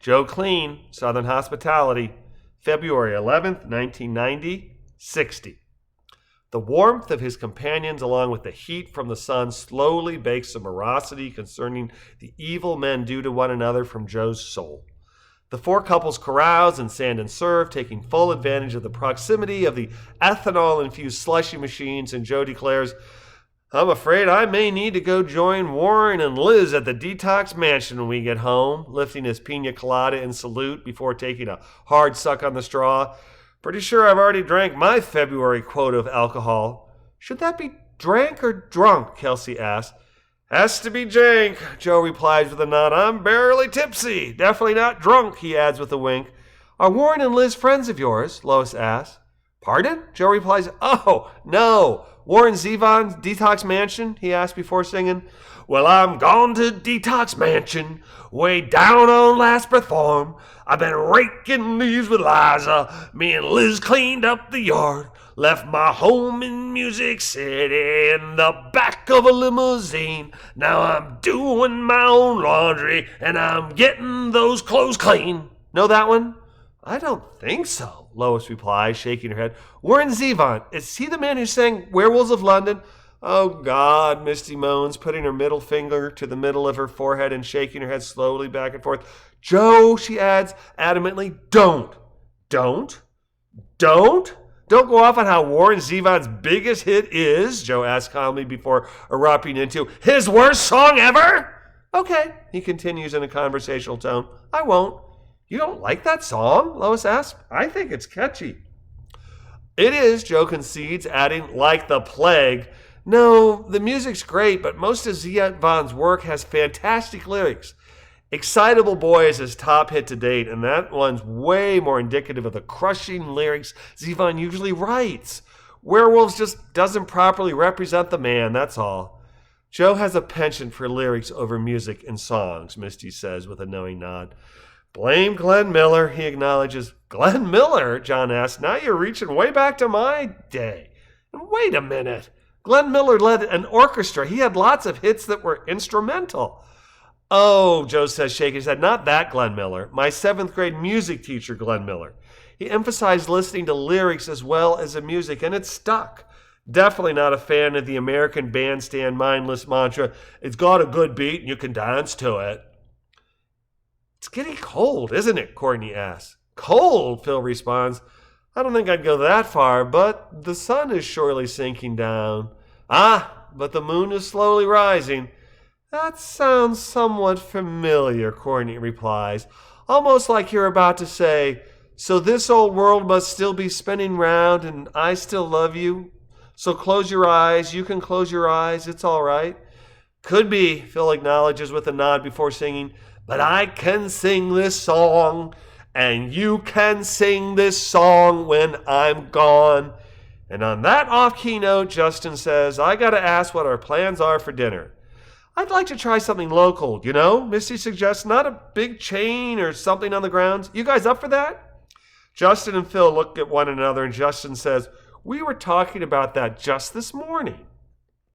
Joe Kleen, Southern Hospitality, February 11th, 1990, 60. The warmth of his companions, along with the heat from the sun, slowly bakes some morosity concerning the evil men do to one another from Joe's soul. The four couples carouse and sand and serve, taking full advantage of the proximity of the ethanol-infused slushy machines, and Joe declares, "I'm afraid I may need to go join Warren and Liz at the Detox Mansion when we get home," lifting his pina colada in salute before taking a hard suck on the straw. "Pretty sure I've already drank my February quota of alcohol." "Should that be drank or drunk?" Kelsey asks. "Has to be drank," Joe replies with a nod. "I'm barely tipsy. Definitely not drunk," he adds with a wink. "Are Warren and Liz friends of yours?" Lois asks. "Pardon?" Joe replies. "Oh, no. Warren Zevon's Detox Mansion?" he asked before singing. "Well, I'm gone to Detox Mansion, way down on Lasper Farm. I've been raking leaves with Liza. Me and Liz cleaned up the yard. Left my home in Music City in the back of a limousine. Now I'm doing my own laundry, and I'm getting those clothes clean." Know that one? "I don't think so," Lois replies, shaking her head. "Warren Zevon, is he the man who sang Werewolves of London?" "Oh, God," Misty moans, putting her middle finger to the middle of her forehead and shaking her head slowly back and forth. "Joe," she adds adamantly, "don't. Don't? Don't? Don't go off on how Warren Zevon's biggest hit is," Joe asks calmly before erupting into, "his worst song ever?" "Okay," he continues in a conversational tone. "I won't." "You don't like that song?" Lois asks. "I think it's catchy." "It is," Joe concedes, adding, "like the plague." "No, the music's great, but most of Zevon's work has fantastic lyrics. Excitable Boy is his top hit to date, and that one's way more indicative of the crushing lyrics Zevon usually writes. Werewolves just doesn't properly represent the man, that's all." "Joe has a penchant for lyrics over music and songs," Misty says with a knowing nod. "Blame Glenn Miller," he acknowledges. "Glenn Miller?" John asks. "Now you're reaching way back to my day." "Wait a minute. Glenn Miller led an orchestra. He had lots of hits that were instrumental." "Oh," Joe says, shaking his head, "not that Glenn Miller. My 7th grade music teacher, Glenn Miller. He emphasized listening to lyrics as well as the music, and it stuck. Definitely not a fan of the American bandstand mindless mantra, 'It's got a good beat and you can dance to it.'" "It's getting cold, isn't it?" Courtney asks. "Cold?" Phil responds. "I don't think I'd go that far, but the sun is surely sinking down." "Ah, but the moon is slowly rising." "That sounds somewhat familiar," Courtney replies, almost like you're about to say, "So this old world must still be spinning round and I still love you. So close your eyes, you can close your eyes, it's all right." "Could be," Phil acknowledges with a nod before singing, "but I can sing this song, and you can sing this song when I'm gone." And on that off-key note, Justin says, "I gotta ask what our plans are for dinner." "I'd like to try something local, Misty suggests. Not a big chain or something on the grounds. You guys up for that?" Justin and Phil look at one another, and Justin says, "We were talking about that just this morning."